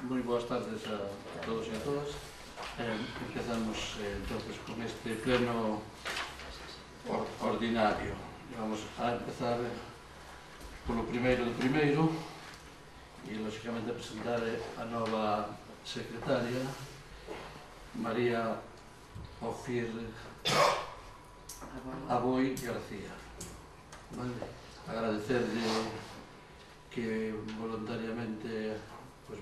Moi boas tardes a todos e a todas. Empezamos entonces con este pleno ordinario. Vamos a empezar polo primeiro do primeiro e, lógicamente, a presentar a nova secretaria, María Ofir Aboi García. Agradecerle que voluntariamente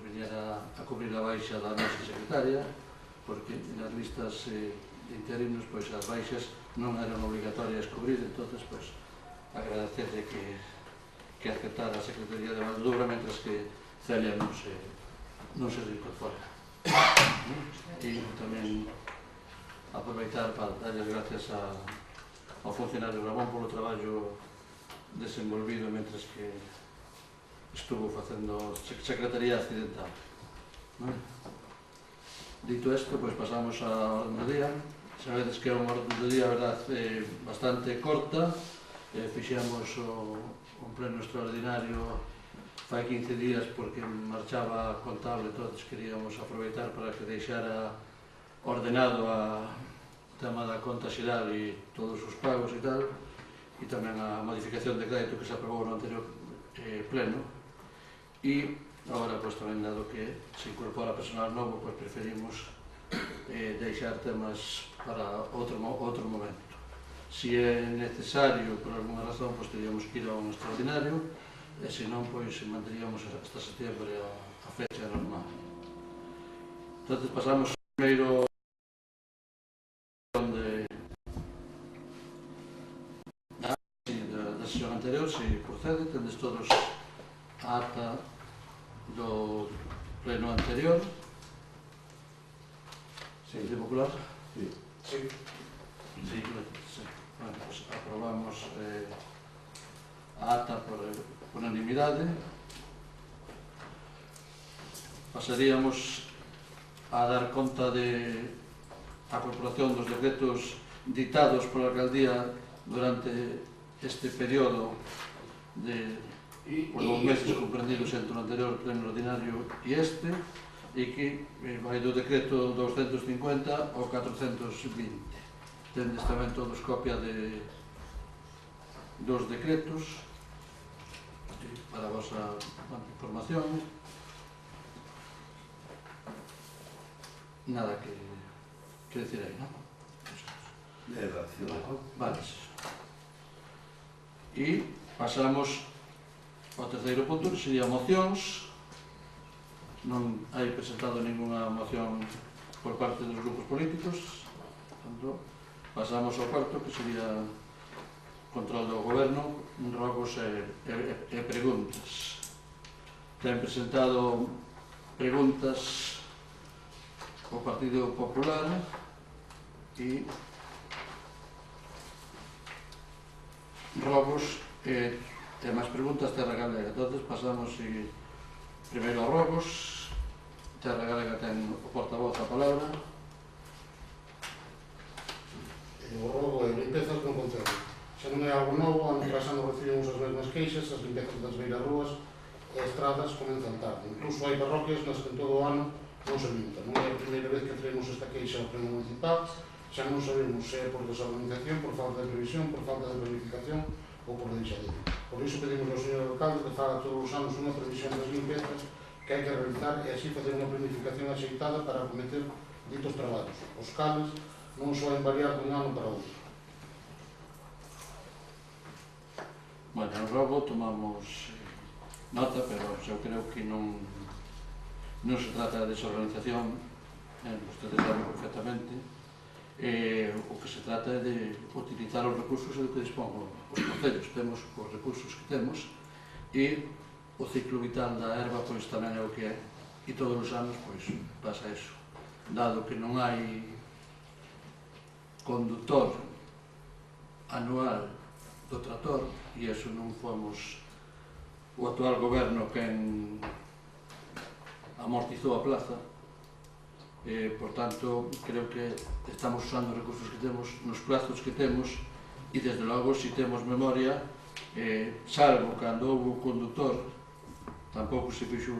viniera a cubrir a baixa da nosa secretaria, porque nas listas de interinos as baixas non eran obligatorias cubrir, entonces agradecerle que aceptara a Secretaría de Valdura, mentras que Celia non se reincorpora. E tamén aproveitar para darles gracias ao funcionario Ramón polo traballo desenvolvido mentras que estuvo facendo Secretaría Accidental. Dito isto, pasamos á orden do día. Sabedes que é unha orden do día, verdade, bastante corta. Fixemos un pleno extraordinario fai 15 días porque marchaba contable, todos queríamos aproveitar para que deixara ordenado o tema da conta xeral e todos os pagos e tal, e tamén a modificación de crédito que se aprobou no anterior pleno. E agora, tamén, dado que se incorpora personal novo, preferimos deixar temas para outro momento. Se é necesario, por alguna razón, teríamos que ir a un extraordinario, e se non, manteríamos hasta setembro a fecha normal. Entón, pasamos primeiro da sesión anterior, se procede. Tendes todos a ata do pleno anterior. Partido Popular? Sí. Aprobamos a ata por unanimidade. Pasaríamos a dar conta da corporación dos decretos ditados pola alcaldía durante este período por 2 meses comprendidos entre o anterior pleno ordinario e este, e que vai do decreto 250 ao 420. Tendes tamén todos copia dos decretos para a vosa información. Nada que decir aí, non? Vale. E pasamos ao terceiro punto, que sería mocións. Non hai presentado ninguna moción por parte dos grupos políticos. Pasamos ao cuarto, que sería control do goberno, rogos e preguntas. Ten presentado preguntas o Partido Popular e rogos e máis preguntas Terra Galega. Entón, pasamos primeiro a rogos. Terra Galega ten o portavoz a palabra. O rogo e limpezas non concello. Xa non é algo novo, ano tras ano recibimos as mesmas queixas, as limpezas das beirarrúas e estradas comenzan tarde. Incluso hai parroquias nas que en todo o ano non se limpa. Non é a primeira vez que traemos esta queixa ao pleno municipal, xa non sabemos se é por desorganización, por falta de previsión, por falta de planificación ou por deixadero. Por iso pedimos ao señor alcalde que faga todos os anos unha previsión das limpezas que hai que realizar e así facer unha planificación axeitada para acometer ditos traballos, os cales non soen variar dun ano para outro. Bueno, no rogo tomamos nota, pero eu creo que non se trata de desorganización, vostedes saben perfectamente. O que se trata é de utilizar os recursos do que dispón os concellos. Temos os recursos que temos e o ciclo vital da erva tamén é o que é, e todos os anos pasa eso. Dado que non hai conductor anual do trator, e iso non fomos o actual goberno quen amortizou a plaza, por tanto, creo que estamos usando os recursos que temos nos plazos que temos, e desde logo, se temos memoria, salvo cando houve o conductor, tampouco se fixo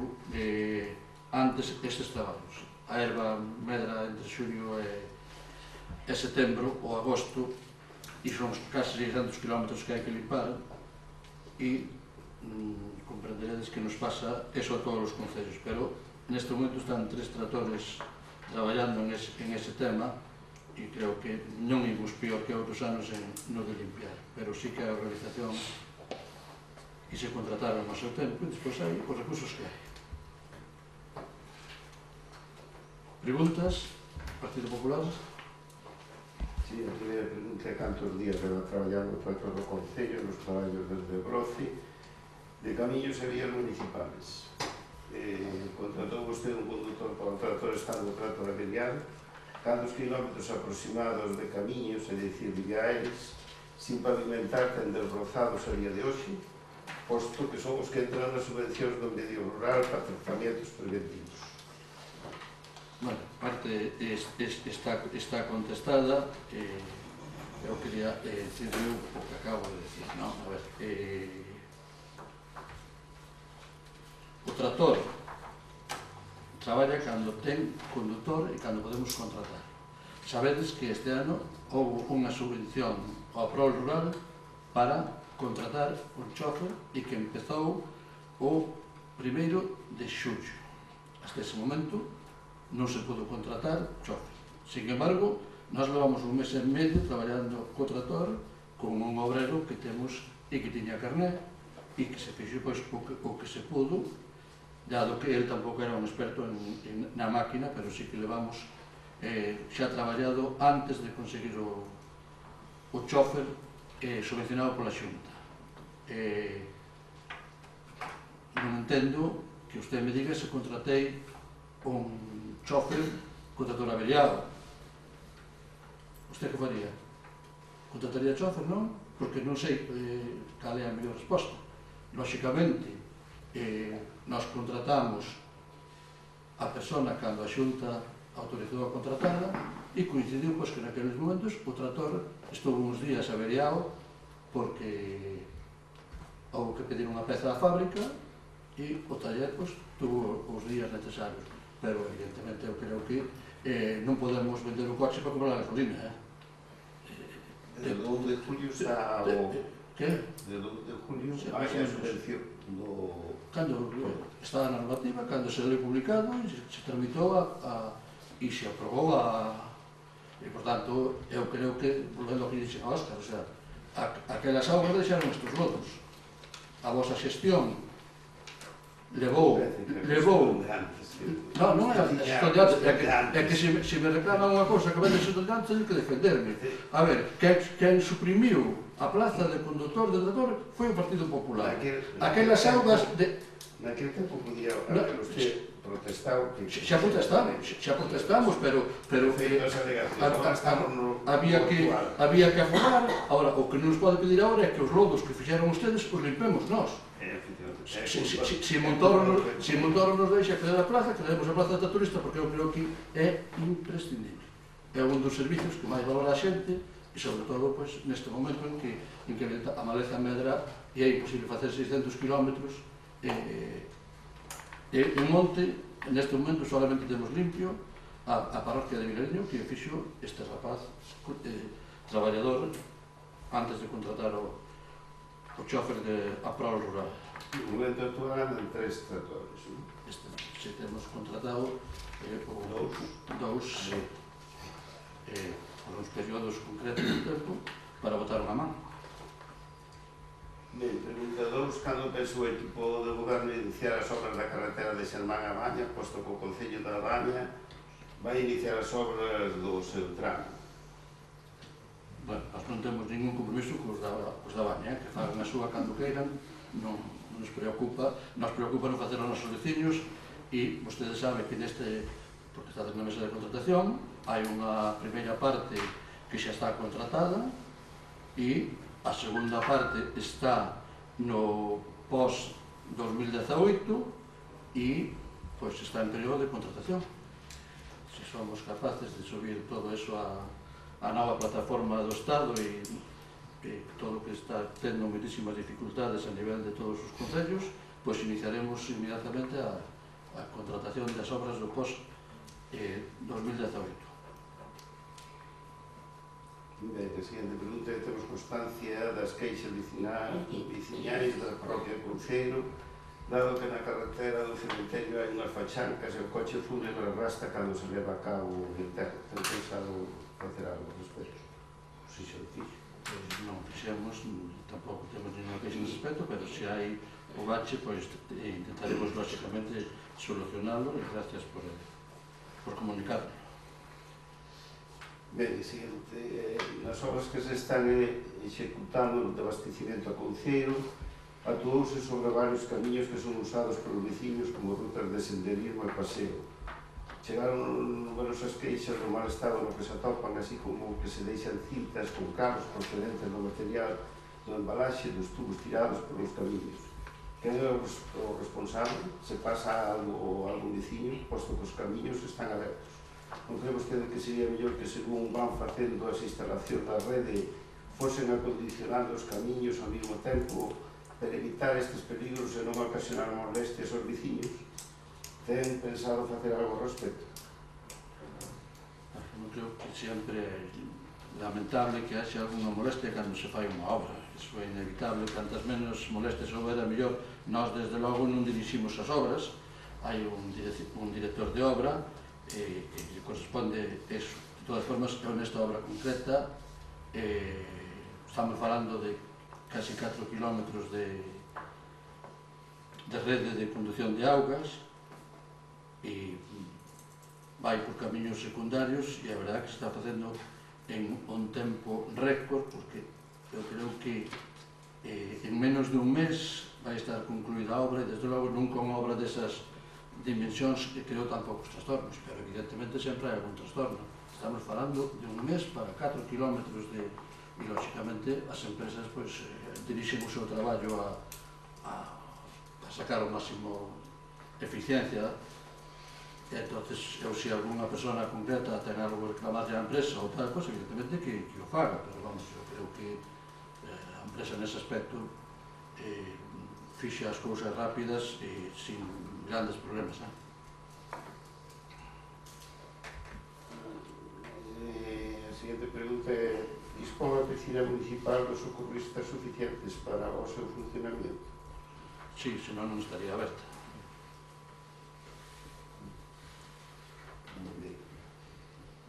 antes estes traballos. A herba medra entre xullo e setembro ou agosto, e son casi 600 km que hai que limpar, e comprenderedes que nos pasa eso a todos os concellos, pero neste momento están 3 tractores traballando en ese tema, e creo que non imos pior que outros anos no de limpiar, pero sí que a organización e se contrataron ao seu tempo, e despois hai os recursos que hai. Preguntas? Partido Popular? Sí, a primeira pregunta é cantos días leva traballando para todo o Concello nos traballos desde Broci de camiños e vías municipales. Contratou vostede un conductor para un tractor estando o trato averiado. Cantos kilómetros aproximados de camiños, é dicir, viaes, sin pavimentar, ten desbrozados a día de hoxe, posto que son os que entran nas subvencións do medio rural para tratamientos preventivos. Bueno, parte está contestada, eu quería decir o que acabo de decir, non? A ver, o tractor traballa cando ten conductor e cando podemos contratar. Sabedes que este ano houve unha subvención ao PROL rural para contratar un chofer e que empezou o 1º de xullo. Hasta ese momento non se pudo contratar chofer. Sin embargo, nós levamos un mes e medio traballando co tractor con un obrero que temos e que tiña carné e que se fixo pois, o que se pudo, dado que ele tampouco era un experto na máquina, pero sí que levamos xa traballado antes de conseguir o chofer subvencionado pola Xunta. Non entendo que usted me diga se contratei un chofer con tractor averiado. Usted que faría? Contrataría chofer, non? Porque non sei cal é a mellor resposta. Lóxicamente, nós contratamos a persona cando a Xunta autorizou a contratada e coincidiu pois, que naqueles momentos o tractor estuvo uns días averiado porque houve que pedir unha peza á fábrica e o taller pois, tuvo os días necesarios. Pero, evidentemente, eu creo que non podemos vender o coche para comprar a gasolina. Desde o 1 de julio xa o... Que? Desde o 1 de julio hai a subvención do... Cando está a normativa, cando se leu publicado, se tramitou e se aprobou e, por tanto, eu creo que, volvendo ao que dixe a Óscar, o sea, aquelas augas deixaron estes lodos. A vosa xestión levou... Non é a xestión de antes, é que se me reclaman unha cousa que vai de xestión de antes, teño que defenderme. A ver, quen suprimiu a plaza de conductor de tractor foi o Partido Popular. Aquelas augas de... Naquele tempo podía haber usted protestado... Xa protestamos, pero había que afogar. Ahora, o que non nos pode pedir agora é que os lodos que fixeron ustedes os limpemos nós. Se Montoro nos deixa que dé a plaza, que demos a plaza da turista, porque eu creo que é imprescindible. É un dos servicios que máis valora a xente, e sobre todo neste momento en que amaleza a medra e é imposible facer 600 km en monte. Neste momento solamente temos limpio a parroquia de Vilariño, que fixo este rapaz traballador antes de contratar o chofer a PROL rural. No momento actual andan 3 tractores, non? Se temos contratado dous por uns períodos concretos de tempo para botar unha man. Ben, pregunta 2. Cando pensa o equipo de goberno iniciar as obras da carretera de Xermán a Baña, posto que o Concello da Baña vai iniciar as obras do seu tramo? Bueno, nós non temos ningún compromiso cos da Baña, que fagan a súa cando queiran, non nos preocupa, nos preocupa non facer os nosos veciños, e vostedes saben que neste, porque está na mesa de contratación, hai unha primeira parte que xa está contratada e a segunda parte está no pós-2018 e pois está en período de contratación. Se somos capaces de subir todo eso a nova plataforma do Estado e todo o que está tendo moitísimas dificultades a nivel de todos os concellos, pois iniciaremos inmediatamente a a contratación das obras do post-2018. Ben, a seguinte pregunta é: temos constancia das queixas veciñais da parroquia de Cruceiro, dado que na carretera do cemiterio hai unhas fachancas e o coche fúnebre arrastra cando se leva a cabo o enterro. Ten pensado facer algo ao respecto? Si xa o fixo. Non fixemos, tampouco temos ninguna queixa nesse aspecto, pero se hai o bache, pois intentaremos lógicamente solucionarlo, e gracias por comunicarlo. Ben, seguinte, nas obras que se están executando de abastecimento a Couceiro, actuouse sobre varios camiños que son usados polos veciños como rutas de senderismo e paseo. Chegaron numerosas queixas do mal estado no que se atopan, así como que se deixan cintas con carros procedentes do material do embalaxe dos tubos tirados polos camiños. Quen é o responsable? Se pasa algo a algún veciño, posto que os camiños están abertos. Non cree vostede que sería mellor que, según van facendo as instalacións da rede, fosen acondicionando os camiños ao mesmo tempo para evitar estes peligros e non ocasionar molestias aos veciños? Ten pensado facer algo ao respecto? Non creo que sempre é lamentable que haxe alguna molestia cando se fai unha obra. Iso é inevitable. Cantas menos molestias houbera, mellor. Nós, desde logo, non diriximos as obras. Hai un director de obra e corresponde eso. De todas formas, nesta obra concreta estamos falando de casi 4 kilómetros de rede de conducción de augas e vai por camiños secundarios, e a verdade que se está facendo en un tempo récord, porque eu creo que en menos de un mes vai estar concluída a obra, e desde logo nunca unha obra desas dimensións que creou tan poucos trastornos, pero evidentemente sempre hai algún trastorno. Estamos falando de un mes para 4 kilómetros de... e, lógicamente, as empresas dirixen o seu traballo a sacar o máximo eficiencia. E, entonces, se alguna persona concreta ten algo que reclamarlle á empresa ou tal, pois, evidentemente, que o faga, pero, vamos, eu creo que a empresa nese aspecto fixe as cousas rápidas e sin grandes problemas. A seguinte pregunta é: dispón a piscina municipal dos socorristas suficientes para o seu funcionamento? Sí, senón non estaría aberta.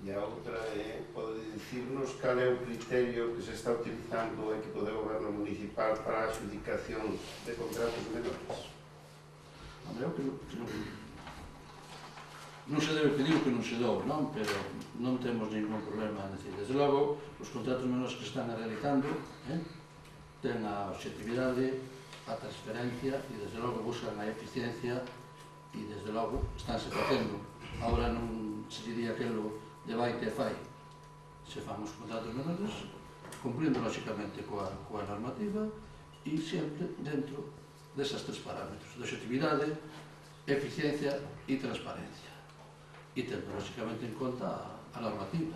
E a outra é: pode dicirnos cal é o criterio que se está utilizando o equipo de goberno municipal para a adjudicación de contratos menores? Eu creo que non se debe pedir o que non se dou, non? Pero non temos ningún problema. Desde logo, os contratos menores que están realizando ten a objetividade, a transferencia e, desde logo, buscan a eficiencia e, desde logo, estánse facendo. Agora non se diría aquelo de vai que fai. Se fan os contratos menores, cumprindo, lógicamente, coa normativa e sempre dentro desas tres parámetros, de objetividade, eficiencia e transparencia. E tendo, lógicamente, en conta a normativa.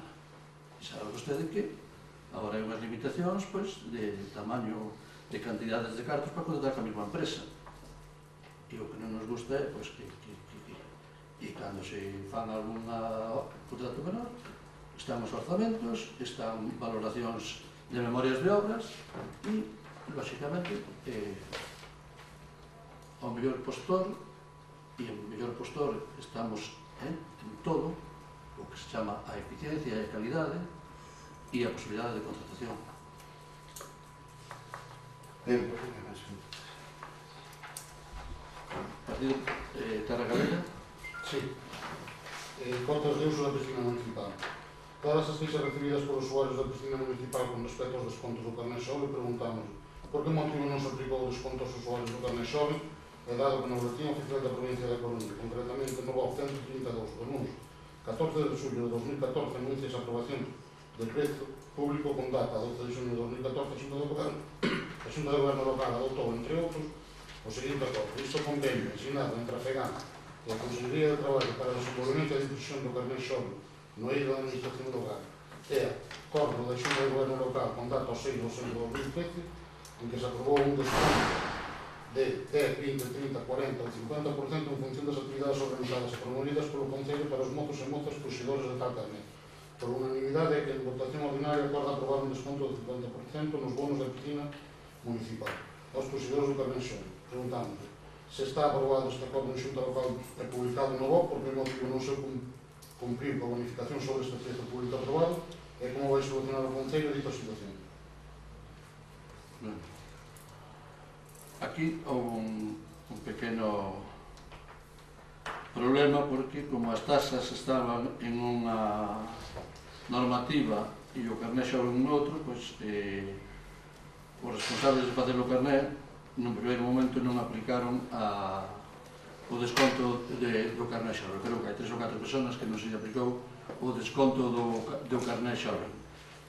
E sabe vostede que agora hai unhas limitacións de tamaño, de cantidades de cartos para contratar con a mesma empresa. E o que non nos gusta é que cando se fan algún contrato menor, están os orzamentos, están valoracións de memorias de obras e, lógicamente, o mellor postor, e o mellor postor estamos en todo o que se chama a eficiencia e a calidade e a posibilidade de contratación. Partido Terra Galega? Sí. Cotas de uso da piscina municipal. Todas as queixas recibidas por usuarios da piscina municipal con respecto aos descontos do carné Xove, preguntamos por que motivo non se aplicou o desconto aos usuarios do carné Xove, dado que na Boletín Oficial da Provincia da Coruña, concretamente no BOC 132, do NUS, 14 de xullo de 2014, anuncia a aprobación do decreto público con data 12 de xulio de 2014, a Xunta de Goberno local adoptou, entre outros, o seguinte acordo. Isto convenio asignado entre a FEGAN e a Consellería de Traballo para o desenvolvemento e difusión do carné Xove no eido da Administración local e acordo da Xunta de Goberno local con data 6 de 2013, en que se aprobou un desconto de 10, 20, 30, 40 ou 50% en función das actividades organizadas e promovidas polo Concello para os mozos e mozas posidores de tal carnet. Por unanimidade, que en votación ordinaria acorda aprobar un desconto do 50% nos bonos da piscina municipal aos posidores do carnet xove. Preguntamos se está aprobado este acordo en xunta local e publicado no BOP, por que motivo non se cumprir coa bonificación sobre este texto público aprobado e como vai solucionar o Concello dita situación. Aquí houve un pequeno problema porque como as tasas estaban en unha normativa e o carné xove en outro, pois os responsables de facer o carné nun primeiro momento non aplicaron o desconto do carné xove. Creo que hai 3 ou 4 personas que non se aplicou o desconto do carné xove.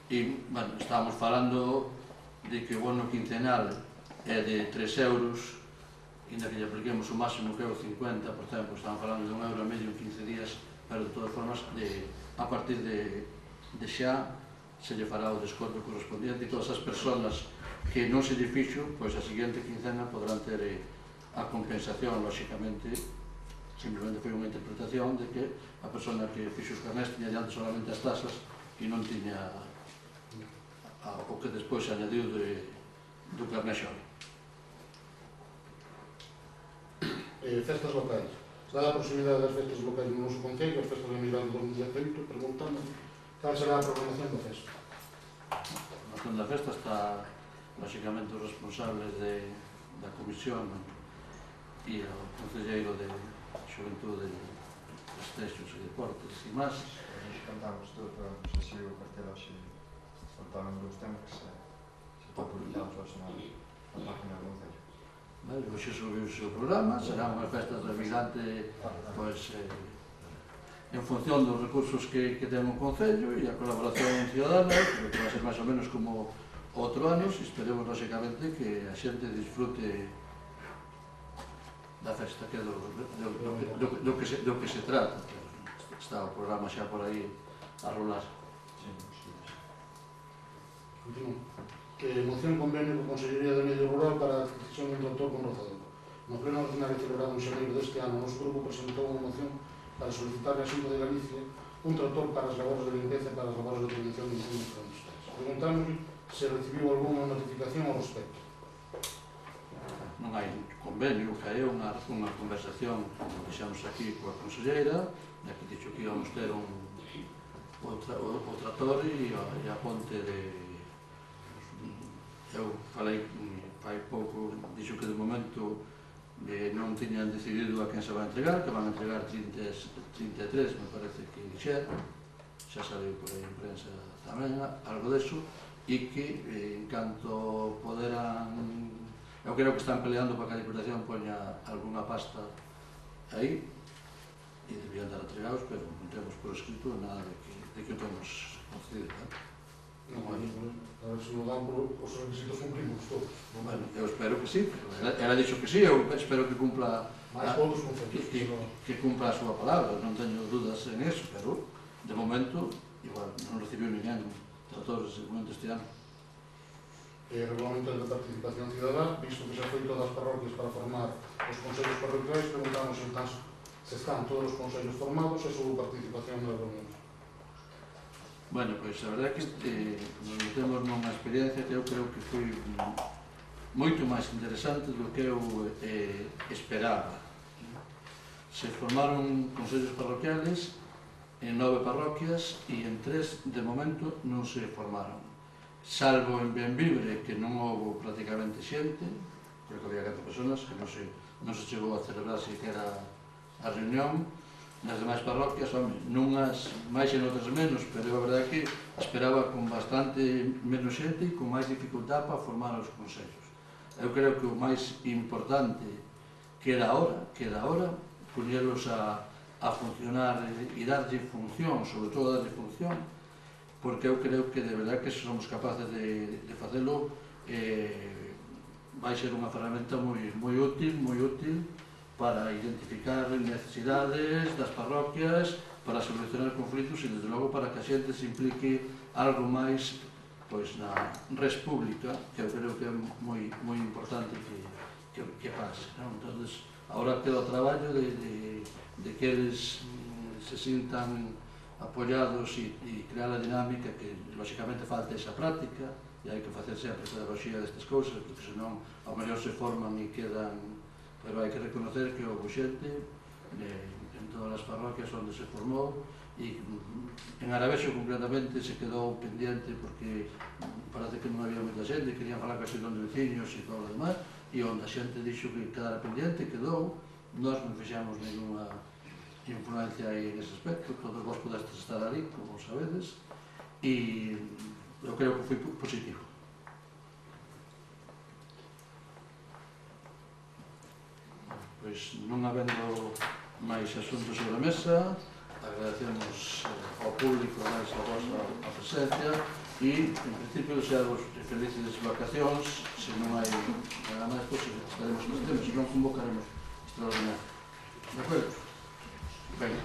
E, bueno, estábamos falando de que o bono quincenal é de 3 euros, ainda que lle apliquemos o máximo que é o 50%, estamos falando de €1,5 en 15 días, pero de todas formas, a partir de xa, se lle fará o desconto correspondiente e todas as persoas que non se lle fixo, pois a seguinte quincena podrán ter a compensación, lóxicamente, simplemente foi unha interpretación de que a persona que fixo os carnés tiña diante solamente as tasas e non tiña o que despois se añadiu do carné xove. Festas locais. Dada a proximidade das festas locais no noso Concello, as festas de Migrante 2018, preguntamos cal será a programación da festa. A programación da festa está, lóxicamente, os responsables da comisión e o concelleiro de Xuventude, Festexos e Deportes e máis. Nos cantamos todo, pero non sei se o cartel hoxe faltaron dos temas que se está publicado hoxe na página do Concello. Hoxe subiuse o programa, serán unhas festas de Vigante en función dos recursos que ten o Concello e a colaboración cidadana, que vai ser máis ou menos como outro ano, e esperemos, lóxicamente, que a xente disfrute da festa, que é do que se trata. Está o programa xa por aí a rolar. Continuo. Moción convenio con Consellería de Medio Rural para a adquisición dun tractor con rozador. No pleno ordinario celebrado en xaneiro deste ano, o noso grupo presentou unha moción para solicitar a Xunta de Galicia un tractor para as labores de limpeza e para as labores de prevención de incendios florestais. Preguntamos se recibiu algunha notificación ao respecto. Non hai convenio, que hai unha conversación que fixamos aquí coa conselleira, na que dixo que íbamos ter o tractor e a ponte de... Eu falei fai pouco, dixo que de momento non tiñan decidido a quen se vai entregar, que van a entregar 33, me parece que xa saliu por aí en prensa tamén, algo deso, e que en canto poderan... Eu creo que están peleando para que a Diputación poña alguna pasta aí e debían dar entregados, pero non temos por escrito nada de que o temos concedido. A ver se nos dan os requisitos cumprimos todos. Bueno, eu espero que sí, ela dixo que sí, eu espero que cumpla que cumpla a súa palabra, non teño dudas en eso, pero de momento igual non recibiu ninguén tratores de momento este ano. Regulamento de participación cidadá, visto que xa foi todas as parroquias para formar os consellos parroquiais, preguntamos se están todos os consellos formados e sobre participación nas reunións. Bueno, pois a verdade é que nos metemos nunha experiencia que eu creo que foi moito máis interesante do que eu esperaba. Se formaron consellos parroquiales en 9 parroquias e en 3 de momento non se formaron. Salvo en Benvibre, que non houve prácticamente xente, creo que había 4 personas, que non se chegou a celebrar sequera a reunión. Nas demais parroquias, nunhas máis e noutras menos, pero a verdade é que esperaba con bastante menos xente e con máis dificultad para formar os consellos. Eu creo que o máis importante queda ahora, poñelos a funcionar e darlle función, sobre todo darlle función, porque eu creo que de verdade que se somos capaces de facelo, vai ser unha ferramenta moi útil para identificar necesidades das parroquias, para solucionar conflitos e, desde logo, para que a xente se implique algo máis na res pública, que eu creo que é moi importante que pase, non? Entonces, ahora queda o traballo de que eles se sintan apoyados e crear a dinámica que, lóxicamente, falta esa práctica e hai que facer sempre pedagogía destas cousas, porque senón ao mellor se forman e quedan, pero hai que reconocer que houve xente en todas as parroquias onde se formou e en Arabexo concretamente se quedou pendiente porque parece que non había moita xente, querían falar casi dos veciños e todo o demás, e onde a xente dixo que quedara pendiente, quedou. Nós non fixamos ninguna influencia aí nese aspecto, todos vos podestes estar ali, como sabedes, e eu creo que foi positivo. Pois non habendo máis asuntos sobre a mesa, agradecemos ao público máis a vosa presencia e, en principio, desearos felices vacacións. Se non hai nada máis, pois estaremos nos tempos, se non convocaremos extraordinario. De acordo? Ben.